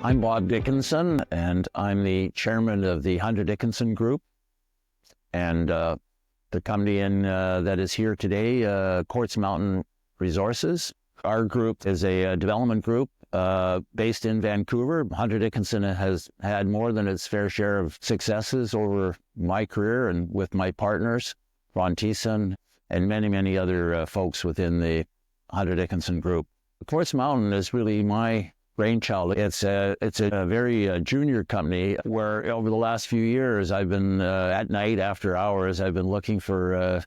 I'm Bob Dickinson, and I'm the chairman of the Hunter Dickinson Group. And the company that is here today, Quartz Mountain Resources. Our group is a development group based in Vancouver. Hunter Dickinson has had more than its fair share of successes over my career and with my partners, Ron Thiessen, and many, many other folks within the Hunter Dickinson Group. Quartz Mountain is really my brainchild. It's a very junior company where over the last few years I've been at night after hours I've been looking for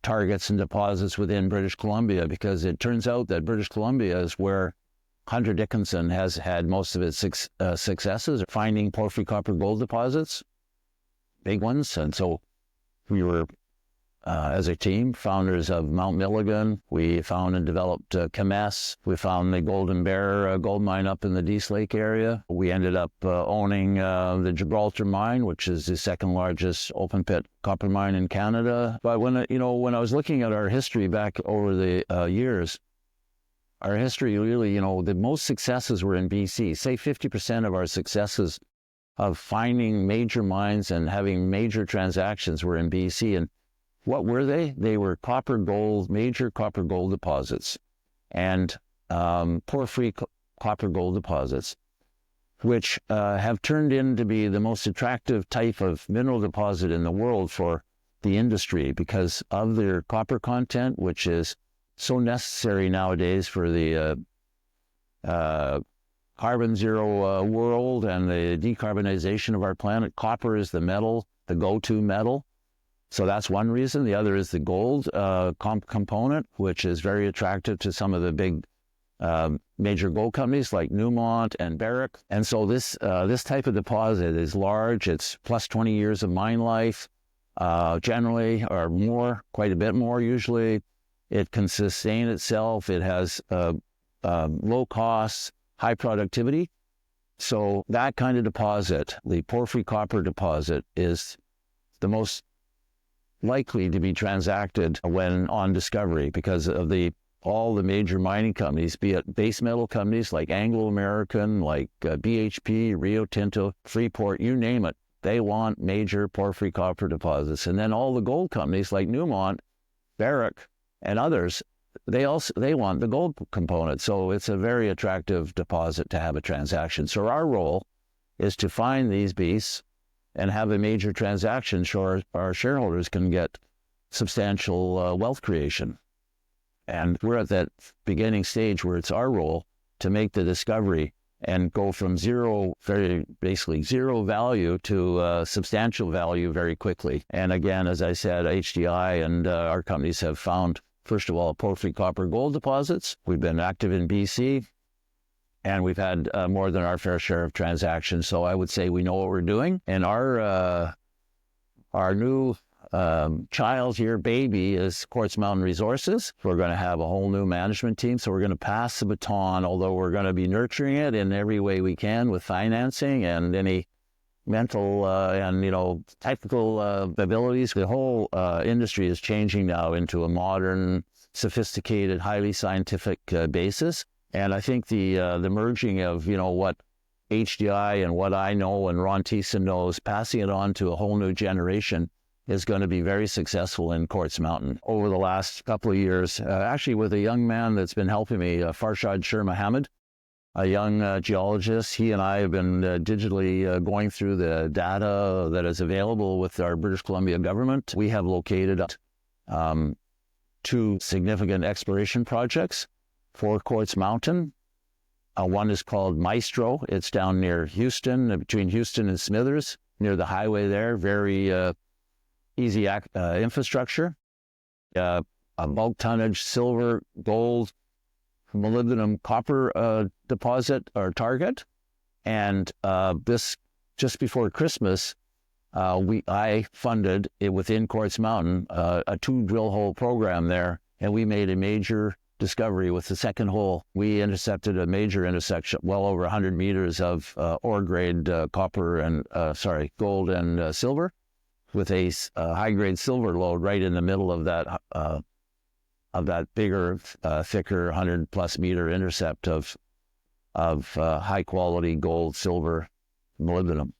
targets and deposits within British Columbia, because it turns out that British Columbia is where Hunter Dickinson has had most of its successes finding porphyry copper gold deposits, big ones. And so we were as a team, founders of Mount Milligan. We found and developed Kemess. We found the Golden Bear gold mine up in the Dease Lake area. We ended up owning the Gibraltar mine, which is the second largest open pit copper mine in Canada. But when I was looking at our history back over the years, our history really, the most successes were in BC. Say 50% of our successes of finding major mines and having major transactions were in BC. And what were they? They were major copper gold deposits and porphyry copper gold deposits, which have turned in to be the most attractive type of mineral deposit in the world for the industry because of their copper content, which is so necessary nowadays for the carbon zero world and the decarbonization of our planet. Copper is the metal, the go-to metal. So that's one reason. The other is the gold component, which is very attractive to some of the big major gold companies like Newmont and Barrick. And so this type of deposit is large. It's plus 20 years of mine life, generally, or more, quite a bit more usually. It can sustain itself. It has low costs, high productivity. So that kind of deposit, the porphyry copper deposit, is the most likely to be transacted when on discovery because of all the major mining companies, be it base metal companies like Anglo American, like BHP, Rio Tinto, Freeport, you name it. They want major porphyry copper deposits. And then all the gold companies like Newmont, Barrick, and others, they want the gold component. So it's a very attractive deposit to have a transaction. So our role is to find these beasts and have a major transaction so our shareholders can get substantial wealth creation. And we're at that beginning stage where it's our role to make the discovery and go from basically zero value to substantial value very quickly. And again, as I said, HDI and our companies have found, first of all, porphyry copper gold deposits. We've been active in BC. And we've had more than our fair share of transactions. So I would say we know what we're doing. And our new child here, baby, is Quartz Mountain Resources. We're going to have a whole new management team. So we're going to pass the baton, although we're going to be nurturing it in every way we can with financing and any mental and technical abilities. The whole industry is changing now into a modern, sophisticated, highly scientific basis. And I think the merging of, what HDI and what I know and Ron Thiessen knows, passing it on to a whole new generation is going to be very successful in Quartz Mountain. Over the last couple of years, actually with a young man that's been helping me, Farshad Sher Mohammed, a young geologist, he and I have been digitally going through the data that is available with our British Columbia government. We have located 2 significant exploration projects for Quartz Mountain. One is called Maestro. It's down near Houston, between Houston and Smithers, near the highway there. Very easy infrastructure. A bulk tonnage, silver, gold, molybdenum, copper deposit or target. And this, just before Christmas, I funded it within Quartz Mountain, a 2 drill hole program there, and we made a major discovery with the second hole. We intercepted a major intersection, well over 100 meters of ore grade copper and gold and silver, with a high grade silver lode right in the middle of that bigger, thicker 100+ meter intercept of of high quality gold, silver, molybdenum.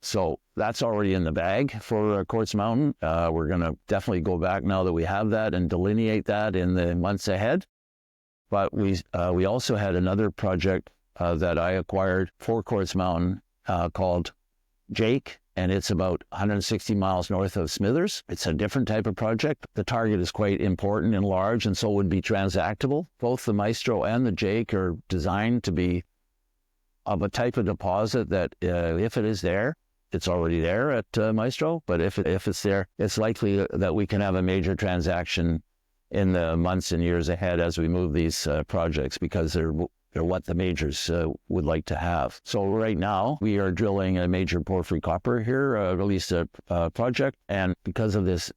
So that's already in the bag for Quartz Mountain. We're going to definitely go back now that we have that and delineate that in the months ahead. But we also had another project that I acquired for Quartz Mountain called Jake, and it's about 160 miles north of Smithers. It's a different type of project. The target is quite important and large, and so would be transactable. Both the Maestro and the Jake are designed to be of a type of deposit that if it is there, it's already there at Maestro, but if it's there, it's likely that we can have a major transaction in the months and years ahead as we move these projects, because they're what the majors would like to have. So right now, we are drilling a major porphyry copper here, released a project, and because of this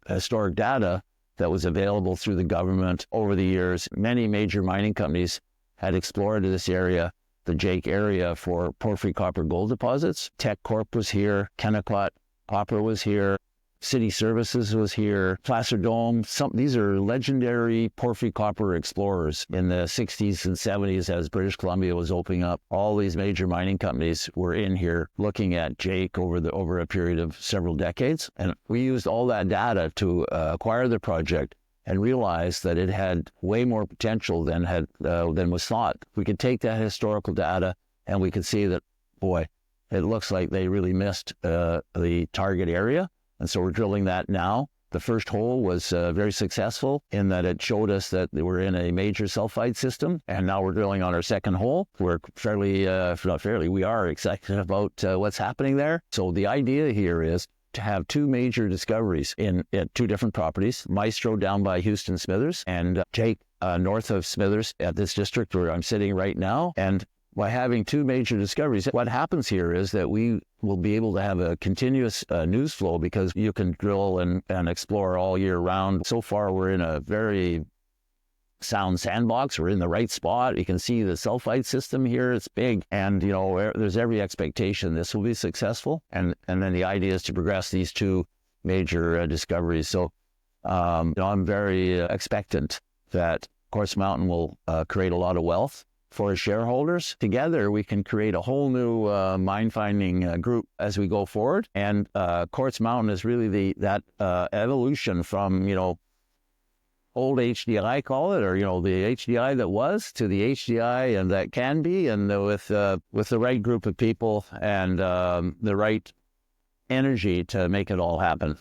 historic data that was available through the government over the years, many major mining companies had explored this area, the Jake area, for porphyry copper gold deposits. Tech Corp was here, Kennecott Copper was here, City Services was here, Placer Dome. These are legendary porphyry copper explorers in the 60s and 70s as British Columbia was opening up. All these major mining companies were in here looking at Jake over a period of several decades. And we used all that data to acquire the project and realized that it had way more potential than was thought. We could take that historical data and we could see that, boy, it looks like they really missed the target area. And so we're drilling that now. The first hole was very successful in that it showed us that we're in a major sulfide system. And now we're drilling on our second hole. We're we are excited about what's happening there. So the idea here is to have two major discoveries at two different properties, Maestro down by Houston Smithers and Jake north of Smithers at this district where I'm sitting right now. And by having two major discoveries, what happens here is that we will be able to have a continuous news flow, because you can drill and explore all year round. So far, we're in a very sound sandbox. We're in the right spot. You can see the sulfide system here. It's big. And, there's every expectation this will be successful. And then the idea is to progress these two major discoveries. So I'm very expectant that Quartz Mountain will create a lot of wealth for shareholders. Together, we can create a whole new mine-finding group as we go forward. And Quartz Mountain is really that evolution from, old HDI, call it, or, the HDI that was to the HDI and that can be, and with the right group of people and the right energy to make it all happen.